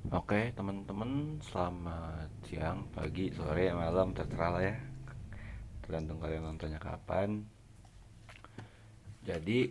Oke, teman-teman, selamat siang, pagi, sore, malam, terserah lah ya. Tergantung kalian nontonnya kapan. Jadi,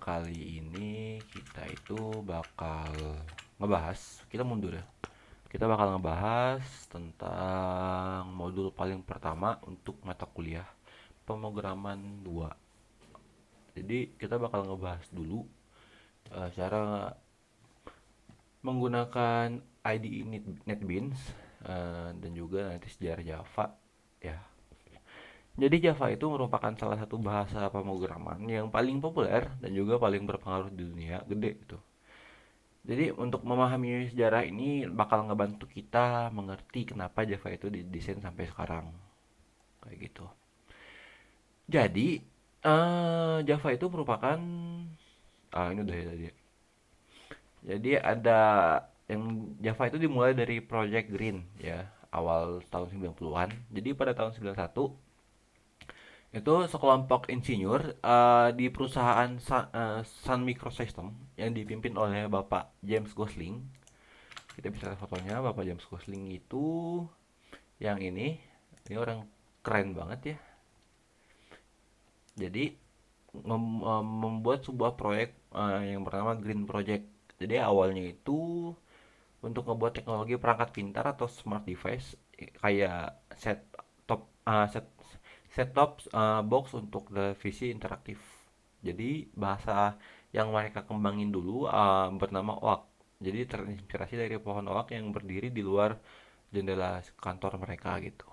kali ini kita itu bakal ngebahas, kita mundur ya. Kita bakal ngebahas tentang modul paling pertama untuk mata kuliah pemrograman 2. Jadi, kita bakal ngebahas dulu cara menggunakan IDE NetBeans dan juga nanti sejarah Java ya. Jadi Java itu merupakan salah satu bahasa pemrograman yang paling populer dan juga paling berpengaruh di dunia gede itu. Jadi untuk memahami sejarah ini bakal ngebantu kita mengerti kenapa Java itu didesain sampai sekarang kayak gitu. Jadi Java itu merupakan ini udah ya tadi. Jadi ada yang Java itu dimulai dari Project Green ya, awal tahun 90-an. Jadi pada tahun 91 itu sekelompok insinyur di perusahaan Sun Microsystem yang dipimpin oleh Bapak James Gosling. Kita bisa lihat fotonya. Bapak James Gosling itu yang ini orang keren banget ya. Jadi membuat sebuah proyek yang bernama Green Project. Jadi awalnya itu untuk membuat teknologi perangkat pintar atau smart device kayak set top box untuk televisi interaktif. Jadi bahasa yang mereka kembangin dulu bernama OAK. Jadi terinspirasi dari pohon OAK yang berdiri di luar jendela kantor mereka gitu.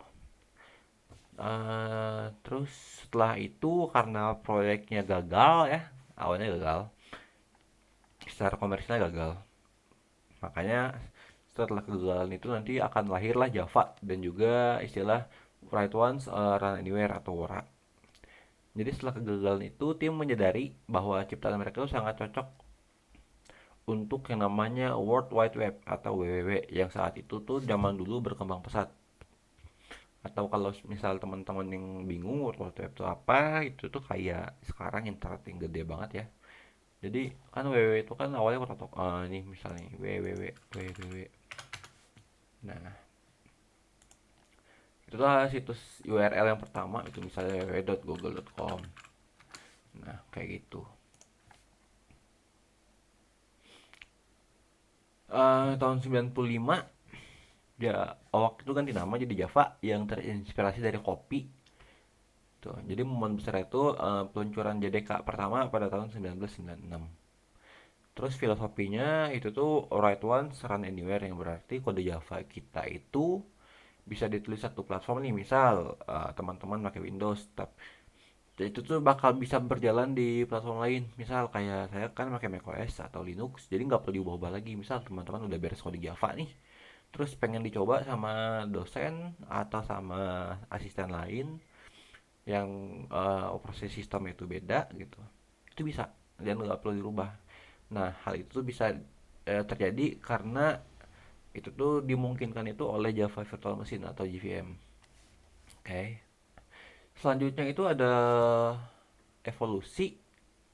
Terus setelah itu karena proyeknya gagal ya, awalnya gagal, secara komersialnya gagal. Makanya setelah kegagalan itu nanti akan lahirlah Java dan juga istilah Write Once, Run Anywhere atau WORA. Jadi setelah kegagalan itu tim menyadari bahwa ciptaan mereka itu sangat cocok untuk yang namanya World Wide Web atau WWW yang saat itu tuh zaman dulu berkembang pesat. Atau kalau misal teman-teman yang bingung World Wide Web itu apa, itu tuh kayak sekarang internet yang gede banget ya. Jadi kan WWW itu kan awalnya protokol ini misalnya www. Nah, itulah situs URL yang pertama itu misalnya www.google.com. Nah, kayak gitu. Tahun 95 ya awak itu ganti nama jadi Java yang terinspirasi dari kopi. Tuh, jadi momen besar itu peluncuran JDK pertama pada tahun 1996. Terus filosofinya itu tuh write once, run anywhere yang berarti kode Java kita itu bisa ditulis satu platform nih, misal teman-teman pakai Windows, tapi itu tuh bakal bisa berjalan di platform lain. Misal kayak saya kan pakai macOS atau Linux, jadi nggak perlu diubah-ubah lagi. Misal teman-teman udah beres kode Java nih, terus pengen dicoba sama dosen atau sama asisten lain yang operasi sistem itu beda gitu, itu bisa dan nggak perlu dirubah. Nah, hal itu tuh bisa terjadi karena itu tuh dimungkinkan itu oleh Java Virtual Machine atau JVM. Oke. Okay. Selanjutnya itu ada evolusi,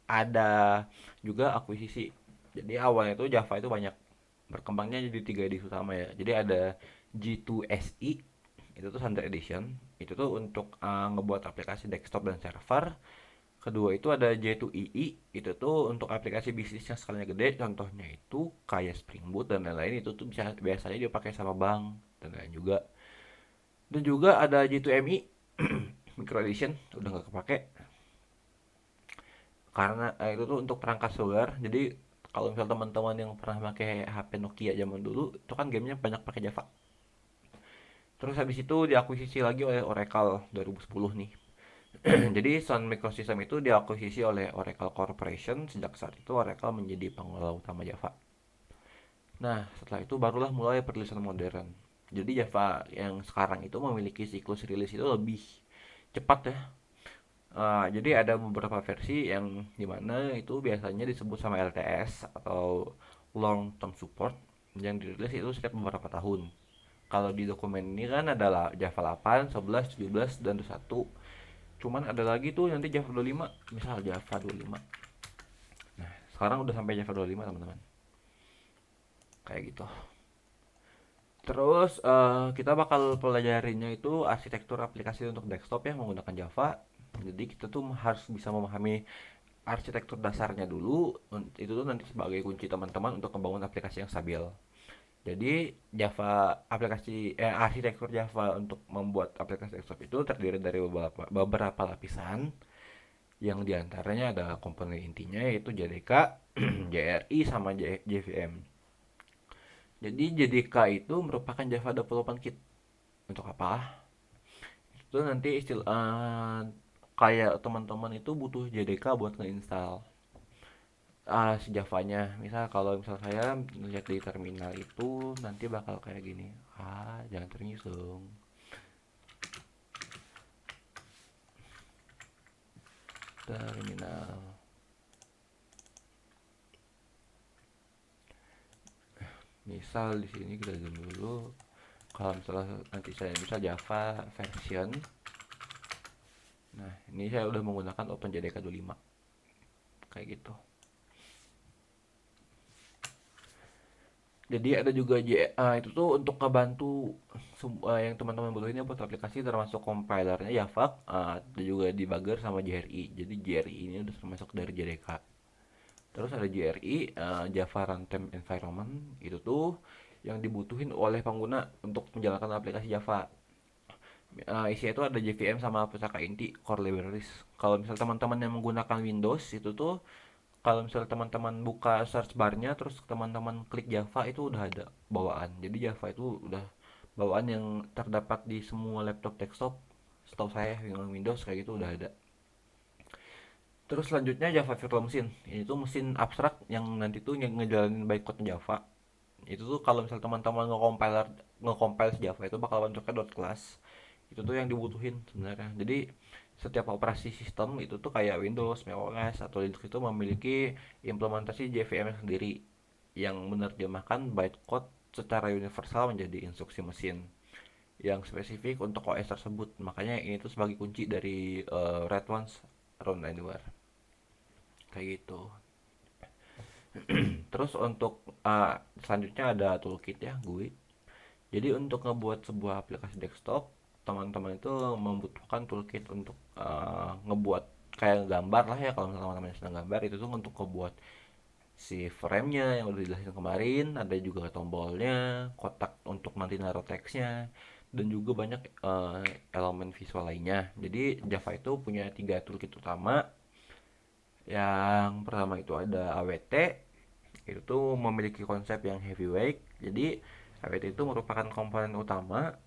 ada juga akuisisi. Jadi awalnya itu Java itu banyak berkembangnya jadi tiga edisi utama ya. Jadi ada G2SE, itu tuh Standard Edition. Itu tuh untuk ngebuat aplikasi desktop dan server. Kedua itu ada J2EE, itu tuh untuk aplikasi bisnis yang skalanya gede. Contohnya itu kayak Spring Boot dan lain-lain, itu tuh bisa biasanya dipakai sama bank dan lain juga. Dan juga ada J2ME, Micro Edition, udah nggak kepake karena itu tuh untuk perangkat seluler. Jadi kalau misal teman-teman yang pernah pakai HP Nokia zaman dulu itu kan gamenya banyak pakai Java. Terus habis itu diakuisisi lagi oleh Oracle 2010 nih. Jadi Sun Microsystem itu diakuisisi oleh Oracle Corporation. Sejak saat itu Oracle menjadi pengelola utama Java. Nah, setelah itu barulah mulai perilisan modern. Jadi Java yang sekarang itu memiliki siklus rilis itu lebih cepat ya. Jadi ada beberapa versi yang dimana itu biasanya disebut sama LTS atau Long Term Support yang dirilis itu setiap beberapa tahun. Kalau di dokumen ini kan adalah Java 8, 11, 17, dan 21. Cuman ada lagi tuh nanti Java 25, misal Java 25. Nah, sekarang udah sampai Java 25 teman-teman. Kayak gitu. Terus kita bakal pelajarinya itu arsitektur aplikasi untuk desktop ya menggunakan Java. Jadi kita tuh harus bisa memahami arsitektur dasarnya dulu. Itu tuh nanti sebagai kunci teman-teman untuk membangun aplikasi yang stabil. Jadi Java arsitektur Java untuk membuat aplikasi desktop itu terdiri dari beberapa lapisan yang diantaranya ada komponen intinya yaitu JDK, JRI sama JVM. Jadi JDK itu merupakan Java Development Kit. Untuk apa? Itu nanti kayak teman-teman itu butuh JDK buat ngeinstal si Javanya. Misal saya lihat di terminal itu nanti bakal kayak gini. Jangan ternyusung. Terminal. Misal di sini kita zoom dulu. Kalau misalnya nanti saya bisa Java version. Nah, ini saya udah menggunakan OpenJDK 25. Kayak gitu. Jadi ada juga itu tuh untuk ngebantu yang teman-teman butuhin buat aplikasi termasuk compilernya Java, ada juga debugger sama JRI. Jadi JRI ini udah termasuk dari JDK. Terus ada JRI, Java Runtime Environment, itu tuh yang dibutuhin oleh pengguna untuk menjalankan aplikasi Java. Isinya itu ada JVM sama pusaka inti core libraries. Kalau misal teman-teman yang menggunakan Windows itu tuh kalau misalnya teman-teman buka search barnya terus teman-teman klik Java itu udah ada bawaan. Jadi Java itu udah bawaan yang terdapat di semua laptop desktop. Setahu saya yang Windows kayak gitu udah ada. Terus selanjutnya Java Virtual Machine. Ini tuh mesin abstrak yang nanti tuh yang ngejalanin bytecode Java. Itu tuh kalau misalnya teman-teman nge-compile Java itu bakal bentuknya dot class. Itu tuh yang dibutuhin sebenarnya. Jadi setiap operasi sistem itu tuh kayak Windows, macOS atau Linux itu memiliki implementasi JVM sendiri yang menerjemahkan bytecode secara universal menjadi instruksi mesin yang spesifik untuk OS tersebut. Makanya ini tuh sebagai kunci dari Red Ones Around Anywhere. Kayak gitu. Terus untuk selanjutnya ada toolkit ya, GUI. Jadi untuk ngebuat sebuah aplikasi desktop, teman-teman itu membutuhkan toolkit untuk ngebuat kayak gambar lah ya kalau misalnya teman-teman sedang gambar itu tuh untuk ngebuat si frame-nya yang udah dijelasin kemarin, ada juga tombolnya, kotak untuk nanti naruh teksnya, dan juga banyak elemen visual lainnya. Jadi Java itu punya 3 toolkit utama. Yang pertama itu ada AWT, itu tuh memiliki konsep yang heavyweight. Jadi AWT itu merupakan komponen utama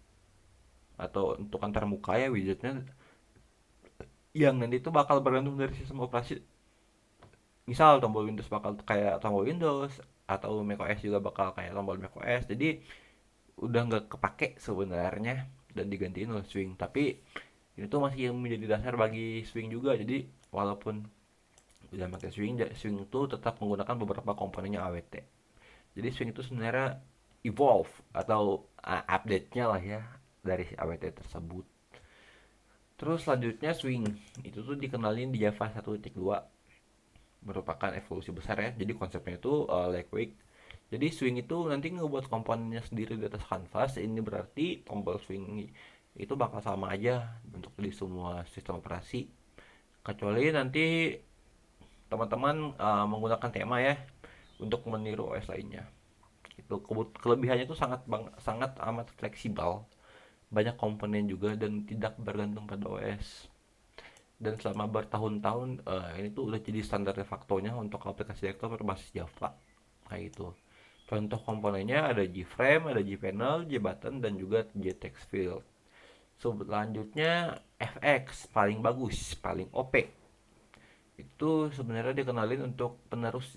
atau untuk antar muka ya widgetnya yang nanti itu bakal bergantung dari sistem operasi. Misal tombol Windows bakal kayak tombol Windows atau macOS juga bakal kayak tombol macOS. Jadi udah nggak kepake sebenarnya dan digantiin oleh swing. Tapi ini tuh masih yang menjadi dasar bagi swing juga. Jadi walaupun udah pakai swing, swing itu tetap menggunakan beberapa komponennya AWT. Jadi swing itu sebenarnya evolve atau update-nya lah ya dari si AWT tersebut. Terus selanjutnya swing itu tuh dikenalin di Java 1.2, merupakan evolusi besar ya. Jadi konsepnya itu lightweight. Jadi swing itu nanti ngebuat komponennya sendiri di atas kanvas. Ini berarti tombol swing itu bakal sama aja untuk di semua sistem operasi. Kecuali nanti teman-teman menggunakan tema ya untuk meniru OS lainnya. Itu kelebihannya itu sangat amat fleksibel, banyak komponen juga dan tidak bergantung pada OS. Dan selama bertahun-tahun ini tuh udah jadi standar de facto-nya untuk aplikasi desktop berbasis Java kayak gitu. Contoh komponennya ada JFrame, ada JPanel, JButton, dan juga JTextField. Selanjutnya FX paling bagus, paling OP. Itu sebenarnya dikenalin untuk penerus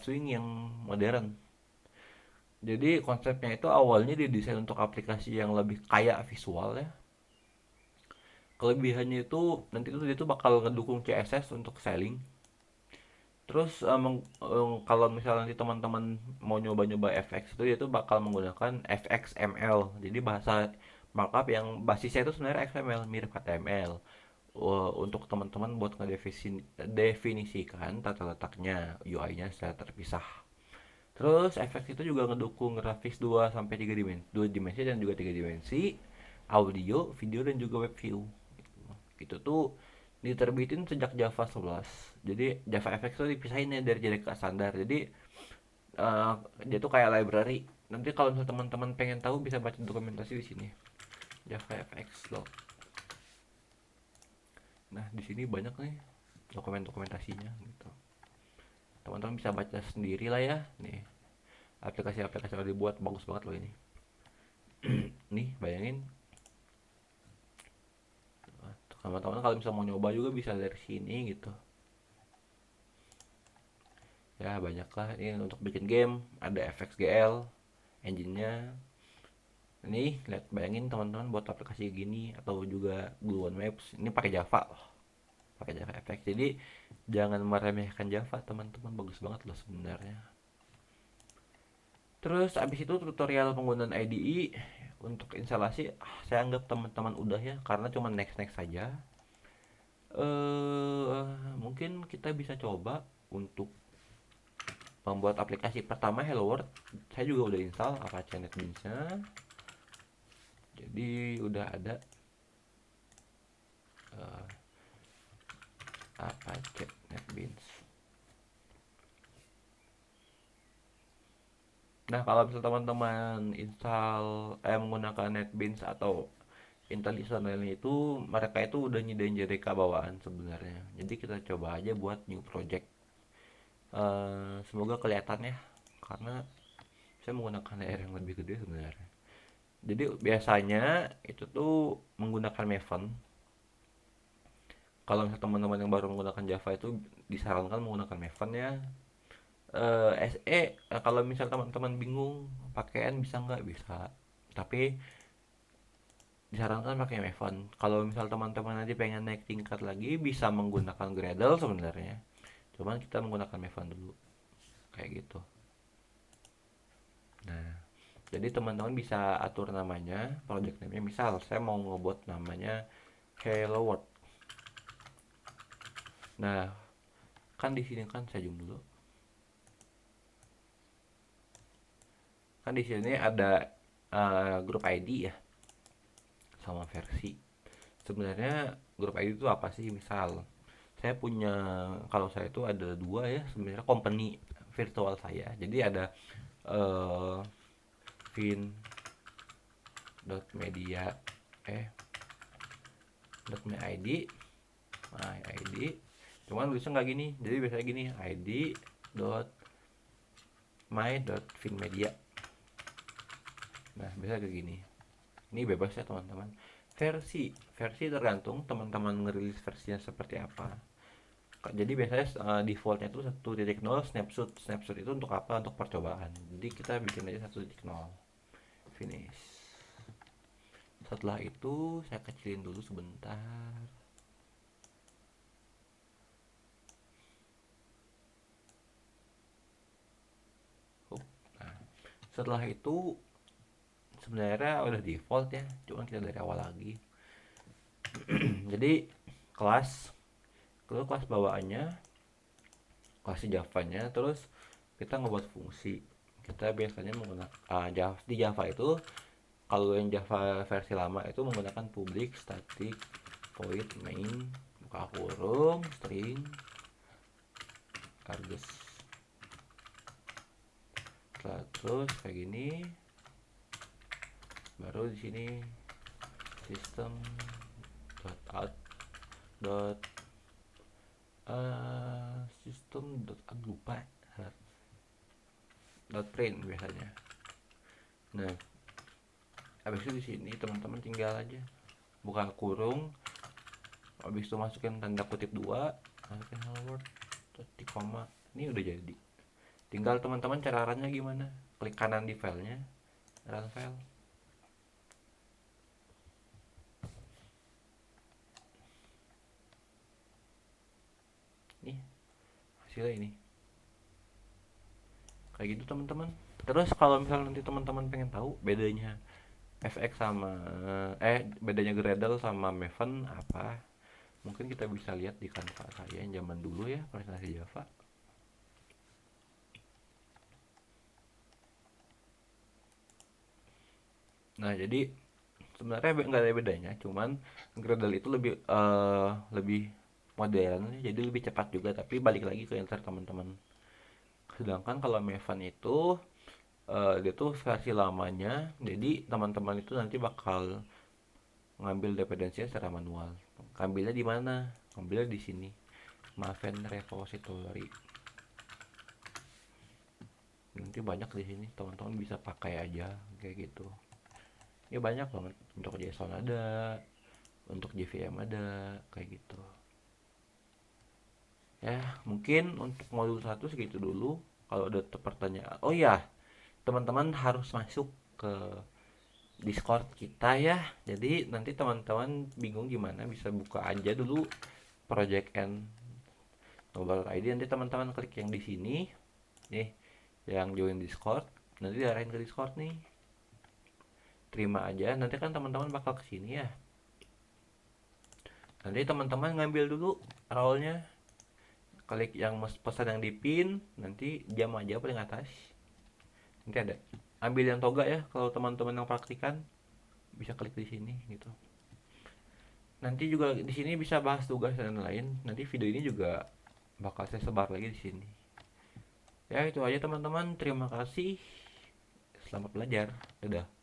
swing yang modern. Jadi konsepnya itu awalnya didesain untuk aplikasi yang lebih kaya visual ya. Kelebihannya itu nanti itu dia tuh bakal ngedukung CSS untuk styling. Terus kalau misalnya nanti teman-teman mau nyoba-nyoba FX itu dia tuh bakal menggunakan FXML. Jadi bahasa markup yang basisnya itu sebenarnya XML mirip HTML. Untuk teman-teman buat ngedefinisikan tata letaknya UI-nya secara terpisah. Terus FX itu juga ngedukung grafis 2 sampai 3 dimensi, 2 dimensi dan juga 3 dimensi, audio, video dan juga web view. Itu tuh diterbitin sejak Java 11. Jadi Java FX tuh dipisahin ya dari JDK standar. Jadi eh, dia tuh kayak library. Nanti kalau misalnya teman-teman pengen tahu bisa baca dokumentasi di sini. Java FX loh. Nah, di sini banyak nih dokumentasinya gitu. Teman-teman bisa baca sendiri lah ya. Nih, aplikasi-aplikasi yang dibuat bagus banget loh ini. Nih, bayangin teman-teman kalau misalnya mau nyoba juga bisa dari sini gitu. Ya, banyak lah ini untuk bikin game, ada FXGL, engine-nya. Ini lihat bayangin teman-teman buat aplikasi gini atau juga Gluon Maps, ini pakai Java loh. Pakai Java FX. Jadi jangan meremehkan Java, teman-teman, bagus banget loh sebenarnya. Terus abis itu tutorial penggunaan IDE untuk instalasi, saya anggap teman-teman udah ya karena cuma next-next saja. Mungkin kita bisa coba untuk membuat aplikasi pertama Hello World. Saya juga udah install Apache NetBeans-nya. Jadi udah ada uh, Apache NetBeans. Nah, kalau misal teman-teman menggunakan NetBeans atau Intellison lainnya itu, mereka itu udah nyediain JDK bawaan sebenarnya. Jadi kita coba aja buat new project. Semoga kelihatan ya, karena saya menggunakan layar yang lebih gede sebenarnya. Jadi biasanya itu tuh menggunakan Maven. Kalau misalnya teman-teman yang baru menggunakan Java itu disarankan menggunakan Maven ya. SE, kalau misal teman-teman bingung pakaian bisa nggak bisa, tapi disarankan pakai Maven. Kalau misal teman-teman nanti pengen naik tingkat lagi bisa menggunakan Gradle sebenarnya, cuman kita menggunakan Maven dulu kayak gitu. Nah, jadi teman-teman bisa atur namanya, project name-nya. Misal saya mau ngebuat namanya Hello World. Nah, kan di sini kan saya zoom dulu. Kan di sini ada grup ID ya sama versi. Sebenarnya grup ID itu apa sih? Misal saya punya, kalau saya itu ada dua ya sebenarnya company virtual saya. Jadi ada uh, fin.media .my id my id, cuman tulisnya nggak gini, jadi biasanya gini id dot my dot finmedia. Nah, biasa kayak gini. Ini bebas ya teman-teman. Versi tergantung teman-teman ngerilis versinya seperti apa. Jadi biasanya defaultnya itu 1.0 snapshot. Snapshot itu untuk apa? Untuk percobaan. Jadi kita bikin aja 1.0 finish. Setelah itu saya kecilin dulu sebentar. Nah, setelah itu sebenarnya udah default ya, cuma kita dari awal lagi. Jadi kelas kelas bawaannya kelas Java-nya, terus kita ngebuat fungsi. Kita biasanya menggunakan di Java itu, kalau yang Java versi lama itu menggunakan public static void main buka kurung string argus. Terus kayak gini, baru di sini system dot out dot system dot out lupa dot print biasanya. Nah, habis itu di sini teman-teman tinggal aja buka kurung, habis itu masukin tanda kutip dua, masukin hello world, titik koma, ini udah jadi. Tinggal teman-teman cara runnya gimana, klik kanan di filenya, run file. Nih hasilnya ini kayak gitu teman-teman. Terus kalau misalnya nanti teman-teman pengen tahu bedanya FX sama bedanya Gradle sama Maven apa, mungkin kita bisa lihat di Canva saya yang zaman dulu ya, presentasi Java. Nah, jadi sebenarnya nggak ada bedanya, cuman Gradle itu lebih modern, jadi lebih cepat juga, tapi balik lagi ke insert teman-teman. Sedangkan kalau Maven itu dia tuh versi lamanya, jadi teman-teman itu nanti bakal ngambil dependensinya secara manual. Ngambilnya di mana? Ngambilnya di sini, Maven repository. Nanti banyak di sini, teman-teman bisa pakai aja kayak gitu. Ya banyak banget, untuk JSON ada, untuk JVM ada, kayak gitu. Ya, mungkin untuk modul satu segitu dulu. Kalau ada pertanyaan, oh ya, teman-teman harus masuk ke Discord kita ya. Jadi nanti teman-teman bingung gimana, bisa buka aja dulu Project N Global ID. Nanti teman-teman klik yang di sini nih, yang join Discord. Nanti diarahin ke Discord nih. Terima aja. Nanti kan teman-teman bakal ke sini ya. Nanti teman-teman ngambil dulu role-nya. Klik yang pesan yang di pin, nanti jam aja paling atas. Nanti ada. Ambil yang toga ya kalau teman-teman yang praktikan, bisa klik di sini gitu. Nanti juga di sini bisa bahas tugas dan lain. Nanti video ini juga bakal saya sebar lagi di sini. Ya itu aja teman-teman. Terima kasih. Selamat belajar. Dadah.